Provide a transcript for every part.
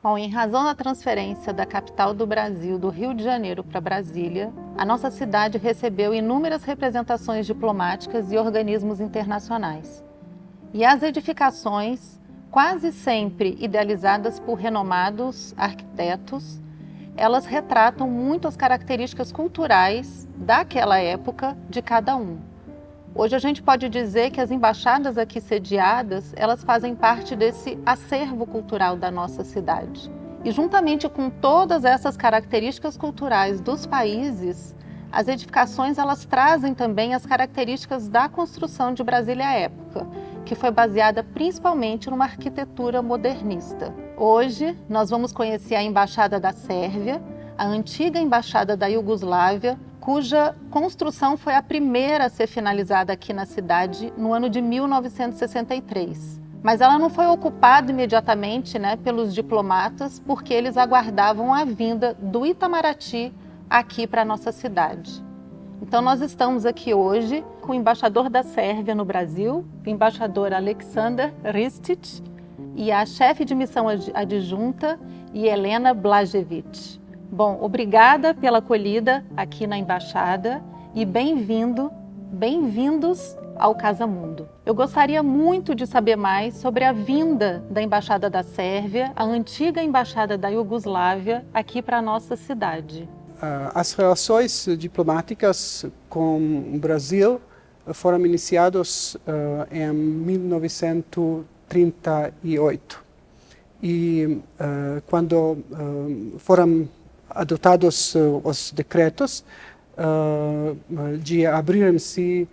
Bom, em razão da transferência da capital do Brasil, do Rio de Janeiro para Brasília, a nossa cidade recebeu inúmeras representações diplomáticas e organismos internacionais. E as edificações, quase sempre idealizadas por renomados arquitetos, elas retratam muito as características culturais daquela época de cada um. Hoje a gente pode dizer que as embaixadas aqui sediadas, elas fazem parte desse acervo cultural da nossa cidade. E juntamente com todas essas características culturais dos países, as edificações elas trazem também as características da construção de Brasília à época, que foi baseada principalmente numa arquitetura modernista. Hoje nós vamos conhecer a Embaixada da Sérvia, a antiga Embaixada da Iugoslávia, cuja construção foi a primeira a ser finalizada aqui na cidade no ano de 1963. Mas ela não foi ocupada imediatamente, pelos diplomatas, porque eles aguardavam a vinda do Itamaraty aqui para a nossa cidade. Então nós estamos aqui hoje com o embaixador da Sérvia no Brasil, o embaixador Aleksandar Ristic, e a chefe de missão adjunta, Helena Blažević. Bom, obrigada pela acolhida aqui na Embaixada e bem-vindos ao Casa Mundo. Eu gostaria muito de saber mais sobre a vinda da Embaixada da Sérvia, a antiga Embaixada da Iugoslávia, aqui para a nossa cidade. As relações diplomáticas com o Brasil foram iniciadas em 1938 e quando foram adotados os decretos de abrirem-se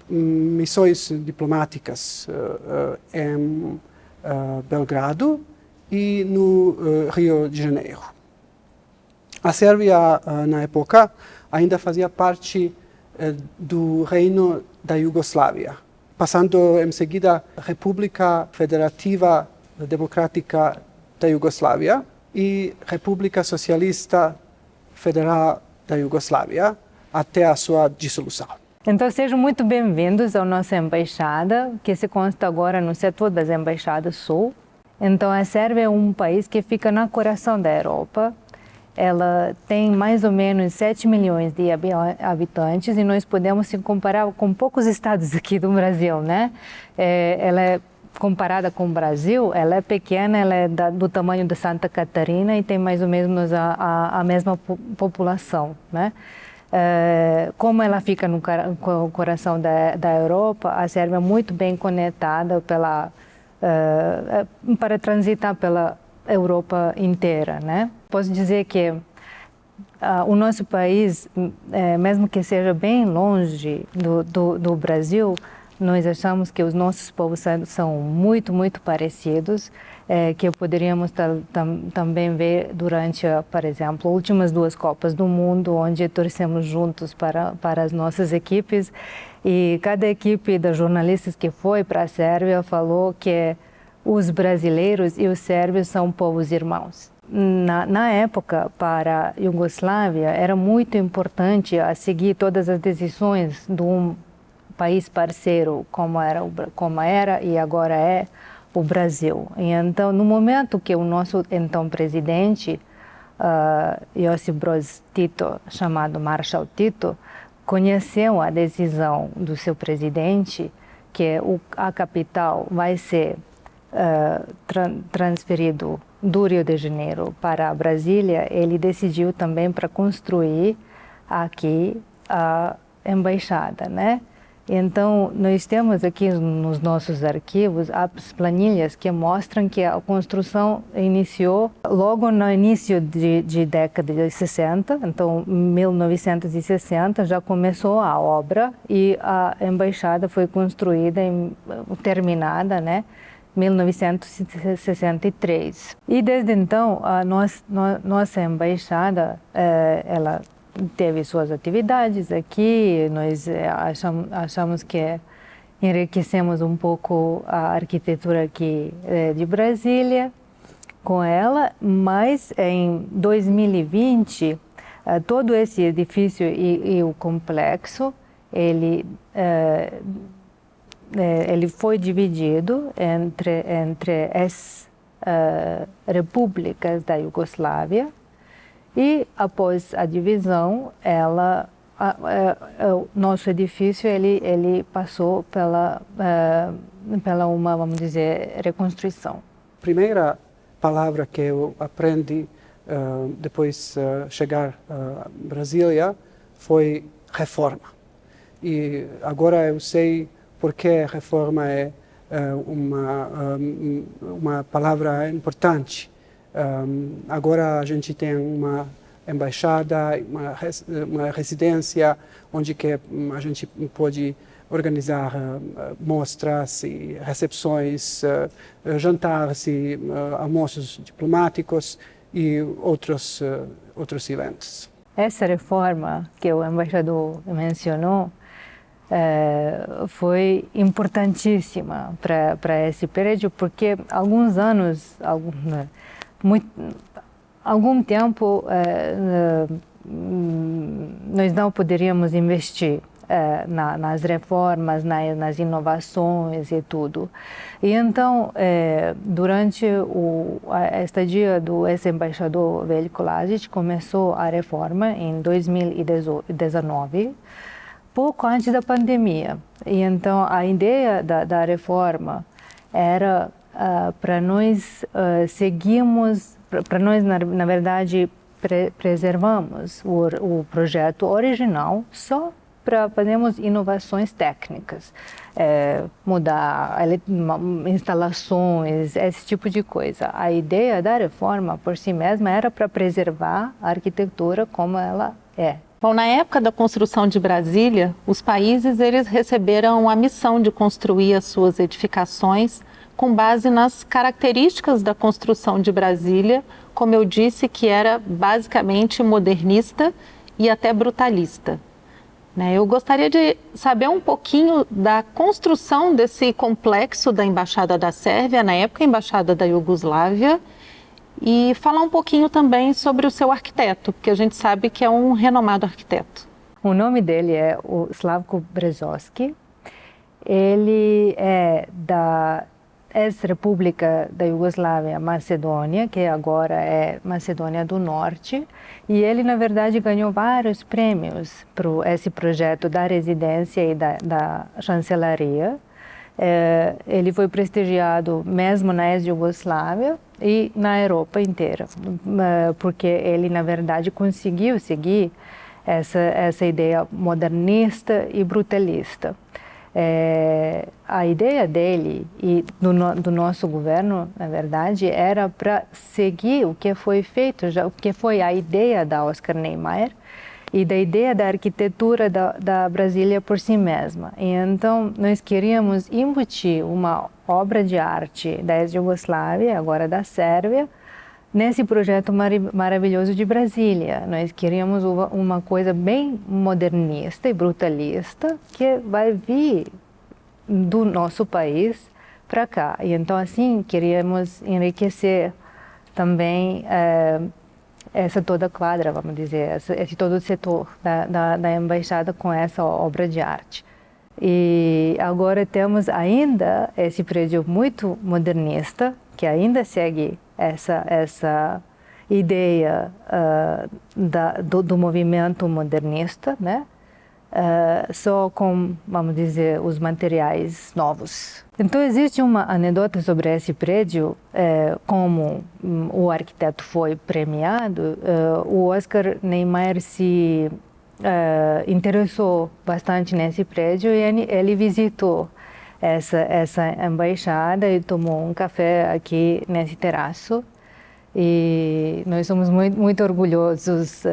missões diplomáticas em Belgrado e no Rio de Janeiro. A Sérvia, na época, ainda fazia parte do Reino da Iugoslávia, passando em seguida a República Federativa Democrática da Iugoslávia e República Socialista Federal da Iugoslávia até a sua dissolução. Então sejam muito bem-vindos à nossa embaixada, que se consta agora no setor das embaixadas sul. Então a Sérvia é um país que fica no coração da Europa. Ela tem mais ou menos 7 milhões de habitantes e nós podemos se comparar com poucos estados aqui do Brasil, ela é comparada com o Brasil, ela é pequena, ela é do tamanho de Santa Catarina e tem mais ou menos a mesma população, Como ela fica no coração da Europa, a Sérvia é muito bem conectada para transitar pela Europa inteira, Posso dizer que o nosso país, mesmo que seja bem longe do Brasil, nós achamos que os nossos povos são muito, muito parecidos, que poderíamos também ver durante, por exemplo, as últimas 2 Copas do Mundo, onde torcemos juntos para as nossas equipes. E cada equipe de jornalistas que foi para a Sérvia falou que os brasileiros e os sérvios são povos irmãos. Na época, para a Iugoslávia, era muito importante seguir todas as decisões de um país parceiro, como era e agora é o Brasil. E então, no momento que o nosso então presidente, Josip Broz Tito, chamado Marshal Tito, conheceu a decisão do seu presidente que a capital vai ser transferido do Rio de Janeiro para Brasília, ele decidiu também para construir aqui a embaixada, Então, nós temos aqui nos nossos arquivos as planilhas que mostram que a construção iniciou logo no início de década de 60, então 1960 já começou a obra e a embaixada foi construída, terminada, 1963. E desde então, a nossa embaixada, ela teve suas atividades aqui, nós achamos que enriquecemos um pouco a arquitetura aqui de Brasília com ela, mas em 2020, todo esse edifício e o complexo, ele foi dividido entre repúblicas da Iugoslávia e após a divisão, o nosso edifício ele passou pela uma, vamos dizer, reconstrução. Primeira palavra que eu aprendi depois chegar a Brasília foi reforma. E agora eu sei porque reforma é uma palavra importante. Agora a gente tem uma embaixada, uma residência onde que a gente pode organizar mostras e recepções, jantares e almoços diplomáticos e outros eventos. Essa reforma que o embaixador mencionou foi importantíssima para esse período, porque alguns anos, algum tempo, nós não poderíamos investir nas reformas, nas inovações e tudo. E então, durante a estadia do ex-embaixador Veljko Lazić, começou a reforma em 2019, pouco antes da pandemia. E então, a ideia da reforma era para nós seguirmos, para nós, na verdade, preservamos o projeto original só para fazermos inovações técnicas, mudar instalações, esse tipo de coisa. A ideia da reforma por si mesma era para preservar a arquitetura como ela é. Bom, na época da construção de Brasília, os países eles receberam a missão de construir as suas edificações com base nas características da construção de Brasília, como eu disse, que era basicamente modernista e até brutalista. Eu gostaria de saber um pouquinho da construção desse complexo da Embaixada da Sérvia, na época a Embaixada da Iugoslávia, e falar um pouquinho também sobre o seu arquiteto, porque a gente sabe que é um renomado arquiteto. O nome dele é o Slavko Brezovski. Ele é da ex-república da Iugoslávia, Macedônia, que agora é Macedônia do Norte, e ele, na verdade, ganhou vários prêmios para esse projeto da residência e da chancelaria. Ele foi prestigiado mesmo na ex-Iugoslávia e na Europa inteira, porque ele, na verdade, conseguiu seguir essa ideia modernista e brutalista. A ideia dele e do nosso governo, na verdade, era para seguir o que foi feito, o que foi a ideia da Oscar Niemeyer e da ideia da arquitetura da Brasília por si mesma. E então, nós queríamos embutir uma obra de arte da ex-Jugoslávia, agora da Sérvia, nesse projeto maravilhoso de Brasília. Nós queríamos uma coisa bem modernista e brutalista que vai vir do nosso país para cá. E então, assim, queríamos enriquecer também essa toda quadra, vamos dizer, esse todo o setor da embaixada com essa obra de arte. E agora temos ainda esse prédio muito modernista, que ainda segue essa ideia do movimento modernista, né? Só com, vamos dizer, os materiais novos. Então, existe uma anedota sobre esse prédio, como o arquiteto foi premiado, o Oscar Niemeyer se interessou bastante nesse prédio e ele visitou essa embaixada e tomou um café aqui nesse terraço. E nós somos muito orgulhosos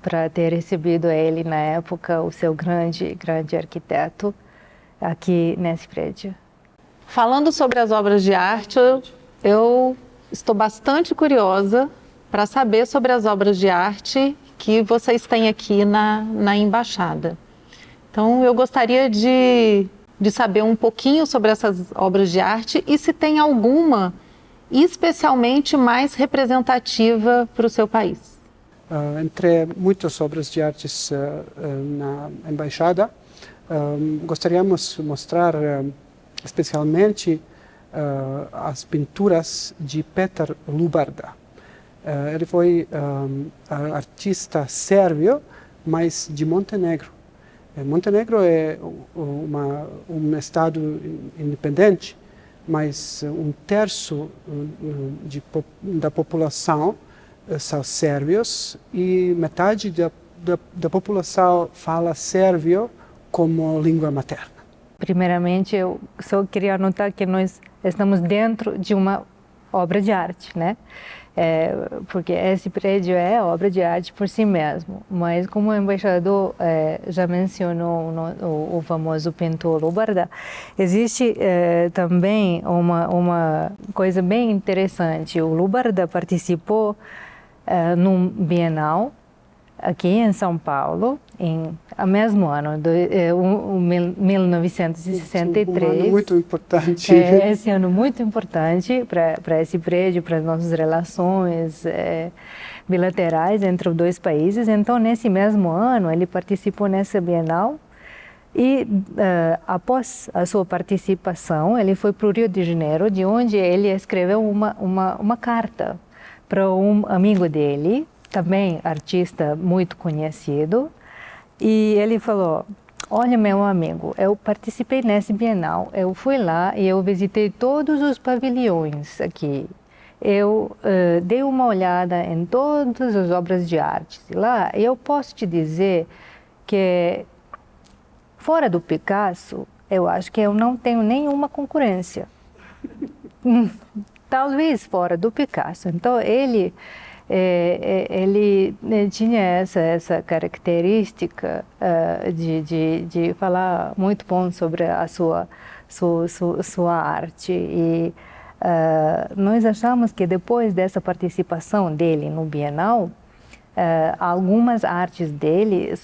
para ter recebido ele na época, o seu grande arquiteto, aqui nesse prédio. Falando sobre as obras de arte, eu estou bastante curiosa para saber sobre as obras de arte que vocês têm aqui na embaixada. Então, eu gostaria de saber um pouquinho sobre essas obras de arte e se tem alguma especialmente mais representativa para o seu país. Entre muitas obras de artes na embaixada, gostaríamos de mostrar especialmente as pinturas de Petar Lubarda. Ele foi artista sérvio, mas de Montenegro. Montenegro é um estado independente, mas um terço da população são sérvios e metade da população fala sérvio como língua materna. Primeiramente, eu só queria anotar que nós estamos dentro de uma obra de arte, né? Porque esse prédio é obra de arte por si mesmo, mas como o embaixador já mencionou o famoso pintor Lubarda, existe também uma coisa bem interessante. O Lubarda participou num Bienal aqui em São Paulo, no mesmo ano, 1963. Um ano muito importante. Esse ano muito importante para esse prédio, para as nossas relações bilaterais entre os dois países. Então, nesse mesmo ano, ele participou nessa Bienal e, após a sua participação, ele foi para o Rio de Janeiro, de onde ele escreveu uma carta para um amigo dele, também artista muito conhecido, e ele falou: olha, meu amigo, eu participei nesse Bienal, eu fui lá e eu visitei todos os pavilhões aqui. Eu dei uma olhada em todas as obras de arte lá, e eu posso te dizer que, fora do Picasso, eu acho que eu não tenho nenhuma concorrência. Talvez fora do Picasso. Então, ele tinha essa característica de falar muito bom sobre a sua arte. E nós achamos que depois dessa participação dele no Bienal, algumas artes dele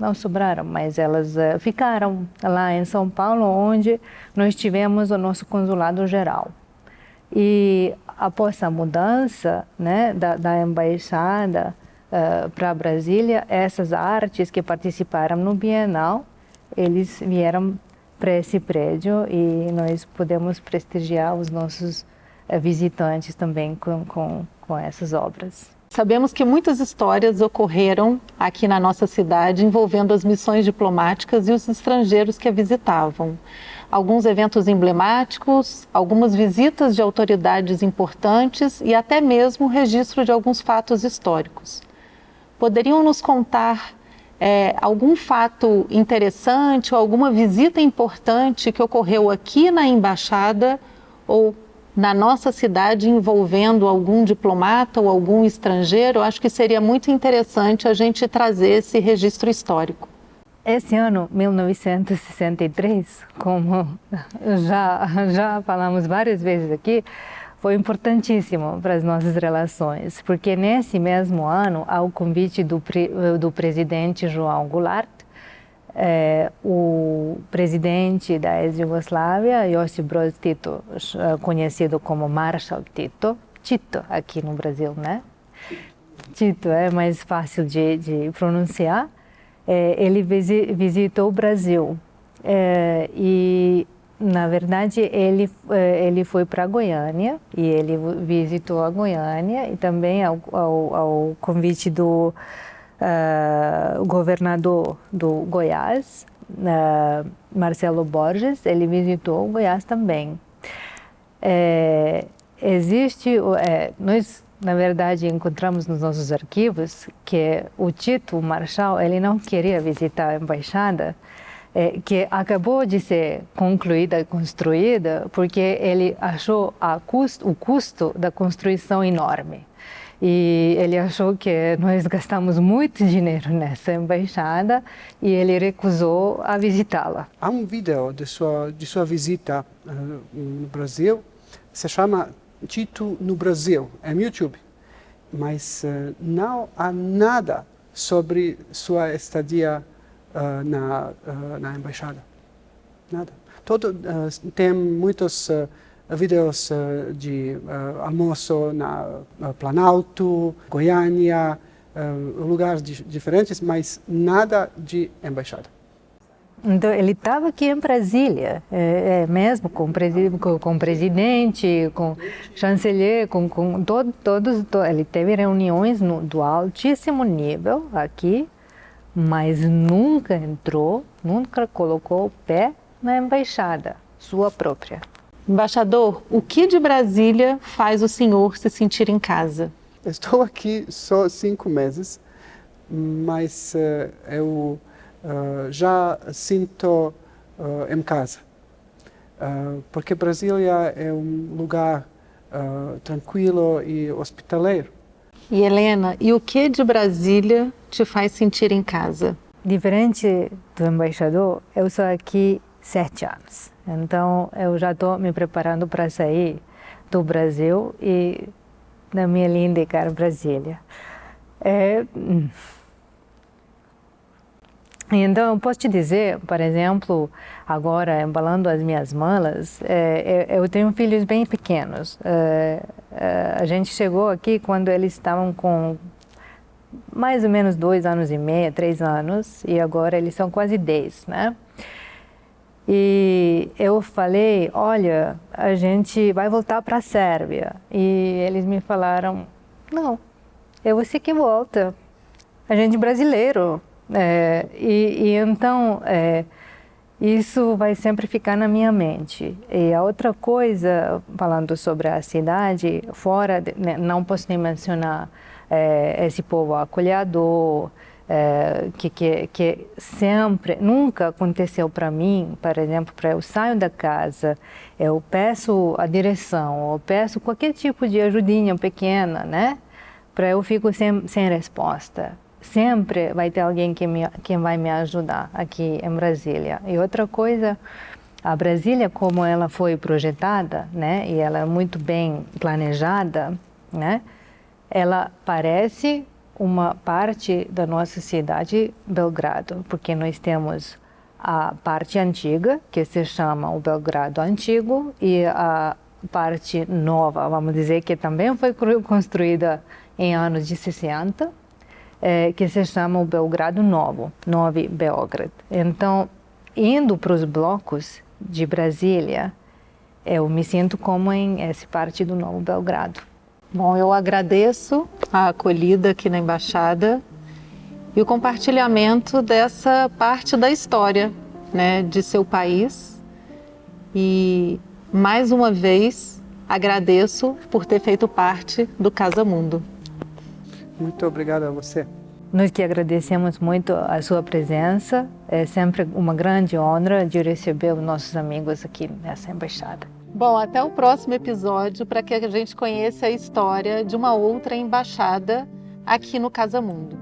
não sobraram, mas elas ficaram lá em São Paulo, onde nós tivemos o nosso consulado geral. E após a mudança, né, da embaixada para Brasília, essas artes que participaram no Bienal, eles vieram para esse prédio e nós podemos prestigiar os nossos visitantes também com essas obras. Sabemos que muitas histórias ocorreram aqui na nossa cidade envolvendo as missões diplomáticas e os estrangeiros que a visitavam. Alguns eventos emblemáticos, algumas visitas de autoridades importantes e até mesmo o registro de alguns fatos históricos. Poderiam nos contar algum fato interessante ou alguma visita importante que ocorreu aqui na embaixada ou na nossa cidade envolvendo algum diplomata ou algum estrangeiro? Eu acho que seria muito interessante a gente trazer esse registro histórico. Esse ano, 1963, como já falamos várias vezes aqui, foi importantíssimo para as nossas relações, porque nesse mesmo ano, ao convite do presidente João Goulart, o presidente da ex-Jugoslávia, Josip Broz Tito, conhecido como Marshal Tito aqui no Brasil, né? Tito é mais fácil de pronunciar. Ele visitou o Brasil e, na verdade, ele foi para Goiânia e ele visitou a Goiânia e também ao convite do governador do Goiás, Marcelo Borges, ele visitou o Goiás também. Nós, na verdade, encontramos nos nossos arquivos que o Tito, o Marshal, ele não queria visitar a embaixada, que acabou de ser concluída e construída, porque ele achou o custo da construção enorme. E ele achou que nós gastamos muito dinheiro nessa embaixada e ele recusou a visitá-la. Há um vídeo de sua visita no Brasil, se chama Tito no Brasil, é no YouTube, mas não há nada sobre sua estadia na embaixada, nada. Tem muitos vídeos de almoço na Planalto, Goiânia, lugares diferentes, mas nada de embaixada. Então, ele estava aqui em Brasília, mesmo com o presidente, com o chanceler, com todos. Ele teve reuniões do altíssimo nível aqui, mas nunca entrou, nunca colocou o pé na embaixada, sua própria. Embaixador, o que de Brasília faz o senhor se sentir em casa? Estou aqui só 5 meses, mas eu já sinto em casa. Porque Brasília é um lugar tranquilo e hospitaleiro. E Helena, e o que de Brasília te faz sentir em casa? Diferente do embaixador, eu estou aqui 7 anos. Então, eu já estou me preparando para sair do Brasil e da minha linda e cara Brasília. Então, eu posso te dizer, por exemplo, agora, embalando as minhas malas, eu tenho filhos bem pequenos. A gente chegou aqui quando eles estavam com mais ou menos 2 anos e meio, 3 anos, e agora eles são quase 10, né? E eu falei, olha, a gente vai voltar para a Sérvia. E eles me falaram, não, é você que volta, a gente é brasileiro. Então, isso vai sempre ficar na minha mente. E a outra coisa, falando sobre a cidade, fora, não posso nem mencionar esse povo acolhedor, que sempre, nunca aconteceu para mim, por exemplo, para eu sair da casa, eu peço a direção, eu peço qualquer tipo de ajudinha pequena, né? Para eu fico sem resposta. Sempre vai ter alguém que vai me ajudar aqui em Brasília. E outra coisa, a Brasília, como ela foi projetada, né? E ela é muito bem planejada, né? Ela parece uma parte da nossa cidade, Belgrado, porque nós temos a parte antiga, que se chama o Belgrado Antigo, e a parte nova, vamos dizer, que também foi construída em anos de 60, que se chama o Belgrado Novo, Novi Beograd. Então, indo para os blocos de Brasília, eu me sinto como em essa parte do Novo Belgrado. Bom, eu agradeço a acolhida aqui na Embaixada e o compartilhamento dessa parte da história, né, de seu país. E, mais uma vez, agradeço por ter feito parte do Casa Mundo. Muito obrigado a você. Nós que agradecemos muito a sua presença. É sempre uma grande honra de receber os nossos amigos aqui nessa embaixada. Bom, até o próximo episódio para que a gente conheça a história de uma outra embaixada aqui no Casa Mundo.